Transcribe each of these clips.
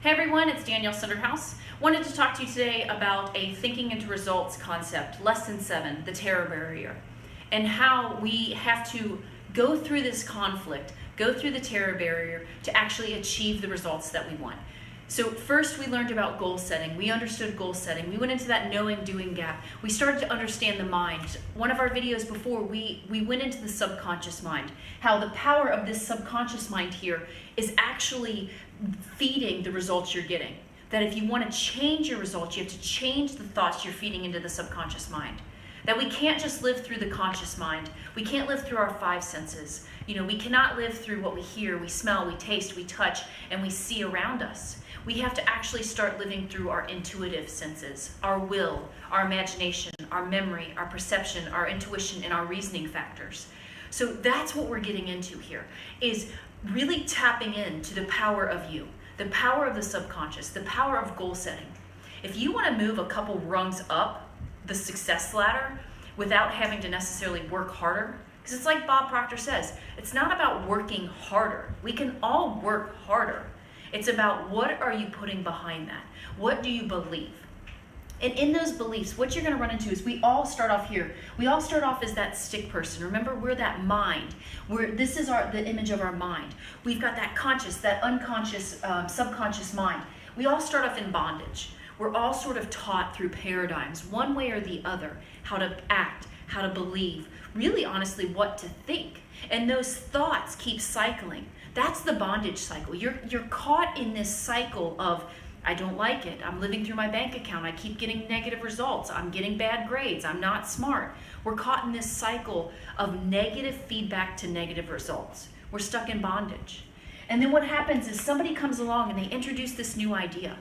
Hey everyone, it's Danielle Sunderhouse. Wanted to talk to you today about a thinking into results concept, lesson 7, the terror barrier, and how we have to go through this conflict, go through the terror barrier to actually achieve the results that we want. So first we learned about goal setting. We understood goal setting. We went into that knowing doing gap. We started to understand the mind. One of our videos before, we went into the subconscious mind, how the power of this subconscious mind here is actually feeding the results you're getting. That if you want to change your results, you have to change the thoughts you're feeding into the subconscious mind. That we can't just live through the conscious mind. We can't live through our 5 senses. We cannot live through what we hear, we smell, we taste, we touch, and we see around us. We have to actually start living through our intuitive senses, our will, our imagination, our memory, our perception, our intuition, and our reasoning factors. So that's what we're getting into here, is really tapping into the power of you, the power of the subconscious, the power of goal setting. If you want to move a couple rungs up the success ladder without having to necessarily work harder, because it's like Bob Proctor says, it's not about working harder. We can all work harder. It's about what are you putting behind that? What do you believe? And in those beliefs, what you're going to run into is we all start off here. We all start off as that stick person. Remember, we're that mind. This is the image of our mind. We've got that conscious, that unconscious, subconscious mind. We all start off in bondage. We're all sort of taught through paradigms, one way or the other, how to act, how to believe, really honestly what to think. And those thoughts keep cycling. That's the bondage cycle. You're caught in this cycle of, I don't like it. I'm living through my bank account. I keep getting negative results. I'm getting bad grades. I'm not smart. We're caught in this cycle of negative feedback to negative results. We're stuck in bondage. And then what happens is somebody comes along and they introduce this new idea.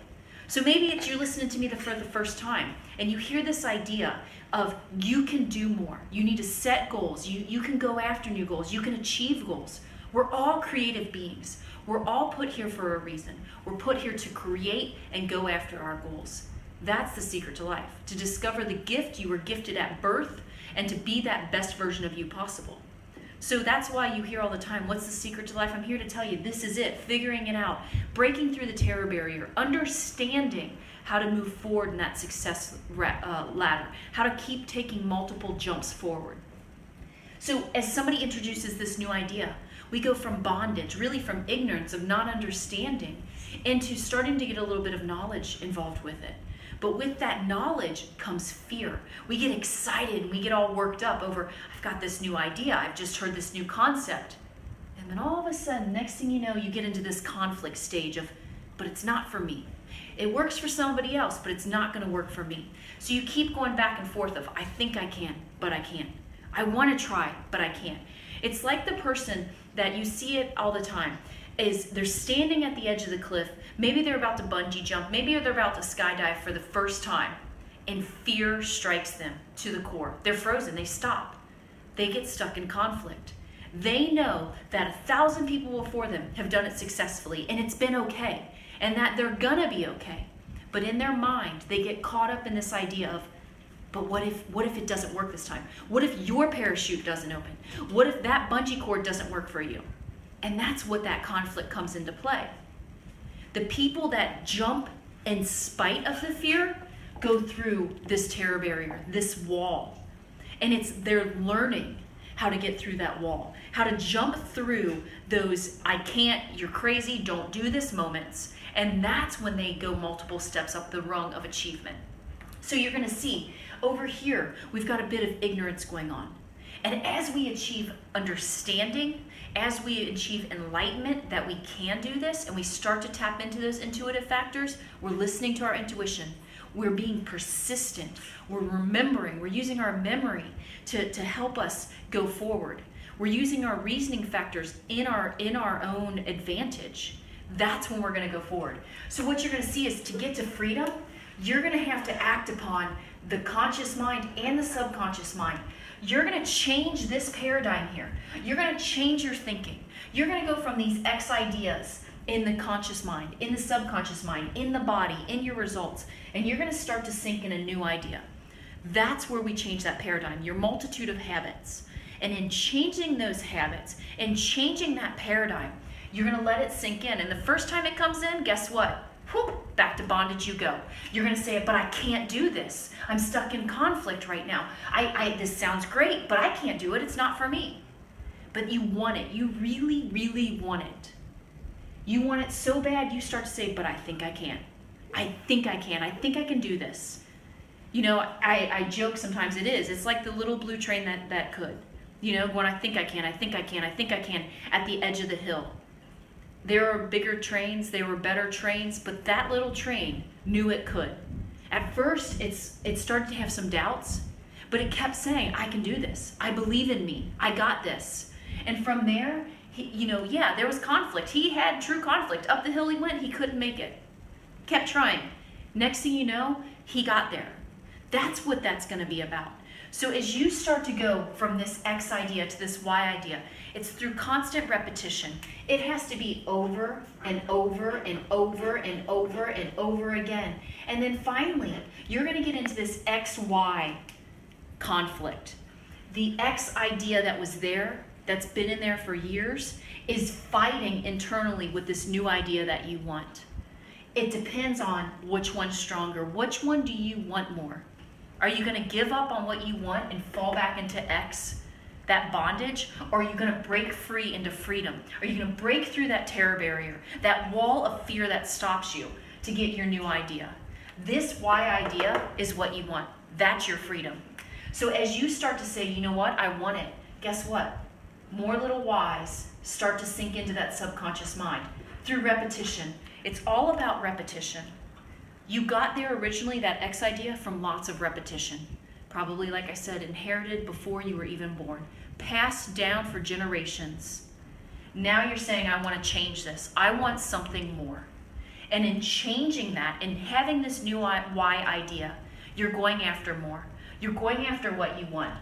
So maybe it's you're listening to me for the first time and you hear this idea of you can do more. You need to set goals. You can go after new goals. You can achieve goals. We're all creative beings. We're all put here for a reason. We're put here to create and go after our goals. That's the secret to life, to discover the gift you were gifted at birth and to be that best version of you possible. So that's why you hear all the time, what's the secret to life? I'm here to tell you, this is it, figuring it out, breaking through the terror barrier, understanding how to move forward in that success ladder, how to keep taking multiple jumps forward. So as somebody introduces this new idea, we go from bondage, really from ignorance of not understanding, into starting to get a little bit of knowledge involved with it. But with that knowledge comes fear. We get excited, we get all worked up over, I've got this new idea, I've just heard this new concept. And then all of a sudden, next thing you know, you get into this conflict stage of, but it's not for me. It works for somebody else, but it's not gonna work for me. So you keep going back and forth of, I think I can, but I can't. I wanna try, but I can't. It's like the person that you see it all the time, is they're standing at the edge of the cliff, maybe they're about to bungee jump, maybe they're about to skydive for the first time, and fear strikes them to the core. They're frozen, they stop. They get stuck in conflict. They know that 1,000 people before them have done it successfully, and it's been okay, and that they're gonna be okay. But in their mind, they get caught up in this idea of, but what if it doesn't work this time? What if your parachute doesn't open? What if that bungee cord doesn't work for you? And that's what that conflict comes into play. The people that jump in spite of the fear go through this terror barrier, this wall. And they're learning how to get through that wall, how to jump through those I can't, you're crazy, don't do this moments. And that's when they go multiple steps up the rung of achievement. So you're gonna see over here, we've got a bit of ignorance going on. And as we achieve understanding, as we achieve enlightenment that we can do this, and we start to tap into those intuitive factors, we're listening to our intuition, we're being persistent, we're remembering, we're using our memory to help us go forward. We're using our reasoning factors in our own advantage. That's when we're gonna go forward. So what you're gonna see is to get to freedom, you're gonna have to act upon the conscious mind and the subconscious mind. You're gonna change this paradigm here. You're gonna change your thinking. You're gonna go from these X ideas in the conscious mind, in the subconscious mind, in the body, in your results, and you're gonna start to sink in a new idea. That's where we change that paradigm, your multitude of habits. And in changing those habits and changing that paradigm, you're gonna let it sink in. And the first time it comes in, guess what? whoop, back to bondage you go. You're going to say, but I can't do this. I'm stuck in conflict right now. This sounds great, but I can't do it. It's not for me. But you want it. You really, really want it. You want it so bad, you start to say, but I think I can. I think I can. I think I can do this. You know, I joke sometimes it is. It's like the little blue train that could. You know, when I think I can, I think I can, I think I can, at the edge of the hill. There are bigger trains, there were better trains, but that little train knew it could. At first, it started to have some doubts, but it kept saying, I can do this. I believe in me. I got this. And from there, there was conflict. He had true conflict. Up the hill he went, he couldn't make it. Kept trying. Next thing you know, he got there. That's what that's going to be about. So as you start to go from this X idea to this Y idea, it's through constant repetition. It has to be over and over and over and over and over again. And then finally, you're going to get into this XY conflict. The X idea that was there, that's been in there for years, is fighting internally with this new idea that you want. It depends on which one's stronger. Which one do you want more? Are you going to give up on what you want and fall back into X, that bondage? Or are you going to break free into freedom? Are you going to break through that terror barrier, that wall of fear that stops you to get your new idea? This Y idea is what you want. That's your freedom. So as you start to say, you know what, I want it, guess what? More little Ys start to sink into that subconscious mind through repetition. It's all about repetition. You got there originally, that X idea, from lots of repetition. Probably, like I said, inherited before you were even born. Passed down for generations. Now you're saying, I want to change this. I want something more. And in changing that and having this new Y idea, you're going after more. You're going after what you want.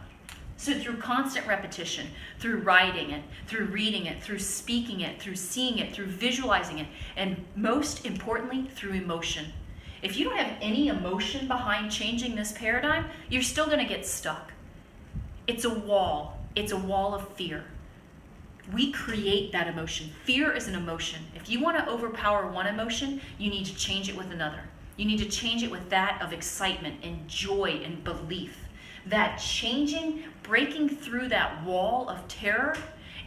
So through constant repetition, through writing it, through reading it, through speaking it, through seeing it, through visualizing it, and most importantly, through emotion. If you don't have any emotion behind changing this paradigm, you're still going to get stuck. It's a wall. It's a wall of fear. We create that emotion. Fear is an emotion. If you want to overpower one emotion, you need to change it with another. You need to change it with that of excitement and joy and belief. That changing, breaking through that wall of terror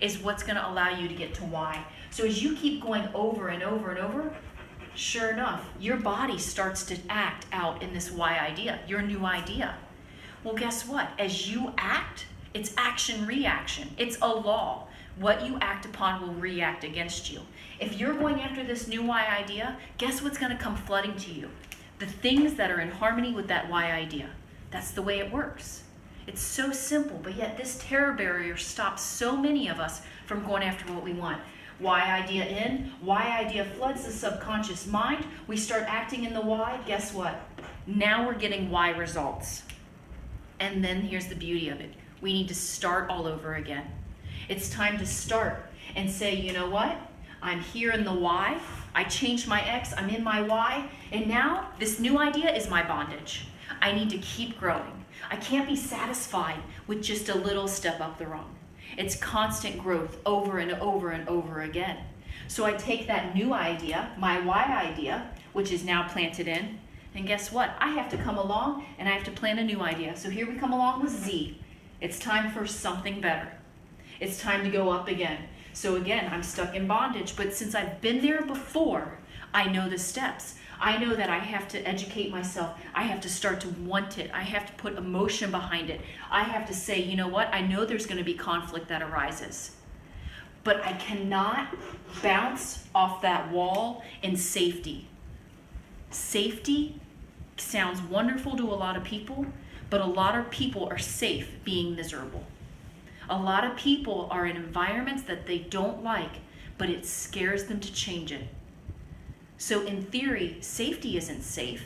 is what's going to allow you to get to Y. So as you keep going over and over and over, sure enough, your body starts to act out in this Y idea, your new idea. Well, guess what? As you act, it's action-reaction. It's a law. What you act upon will react against you. If you're going after this new Y idea, guess what's going to come flooding to you? The things that are in harmony with that Y idea. That's the way it works. It's so simple, but yet this terror barrier stops so many of us from going after what we want. Y idea in, Y idea floods the subconscious mind. We start acting in the Y. Guess what? Now we're getting Y results. And then here's the beauty of it. We need to start all over again. It's time to start and say, you know what? I'm here in the Y. I changed my X. I'm in my Y. And now this new idea is my bondage. I need to keep growing. I can't be satisfied with just a little step up the road. It's constant growth over and over and over again. So I take that new idea, my Y idea, which is now planted in, and guess what? I have to come along and I have to plant a new idea. So here we come along with Z. It's time for something better. It's time to go up again. So again, I'm stuck in bondage, but since I've been there before, I know the steps. I know that I have to educate myself. I have to start to want it. I have to put emotion behind it. I have to say, you know what? I know there's going to be conflict that arises, but I cannot bounce off that wall in safety. Safety sounds wonderful to a lot of people, but a lot of people are safe being miserable. A lot of people are in environments that they don't like, but it scares them to change it. So in theory, safety isn't safe.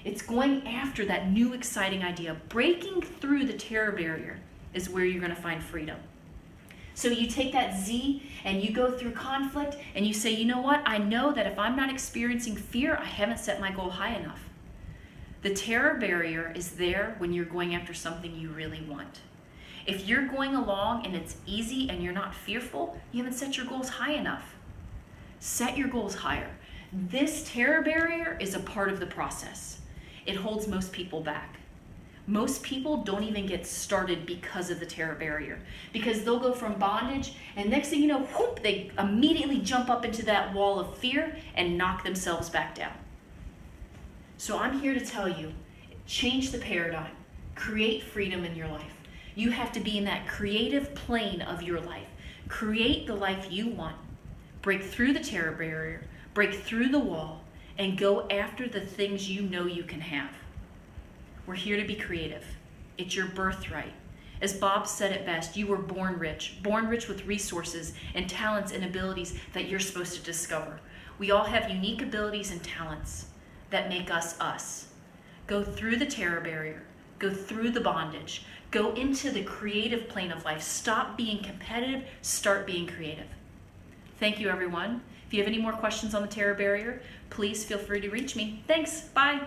It's going after that new exciting idea. Breaking through the terror barrier is where you're going to find freedom. So you take that Z and you go through conflict and you say, you know what? I know that if I'm not experiencing fear, I haven't set my goal high enough. The terror barrier is there when you're going after something you really want. If you're going along and it's easy and you're not fearful, you haven't set your goals high enough. Set your goals higher. This terror barrier is a part of the process. It holds most people back. Most people don't even get started because of the terror barrier, because they'll go from bondage and next thing you know, whoop, they immediately jump up into that wall of fear and knock themselves back down. So I'm here to tell you, change the paradigm, create freedom in your life. You have to be in that creative plane of your life. Create the life you want. Break through the terror barrier, break through the wall, and go after the things you know you can have. We're here to be creative. It's your birthright. As Bob said it best, you were born rich with resources and talents and abilities that you're supposed to discover. We all have unique abilities and talents that make us us. Go through the terror barrier, go through the bondage, go into the creative plane of life. Stop being competitive, start being creative. Thank you, everyone. If you have any more questions on the terror barrier, please feel free to reach me. Thanks, bye.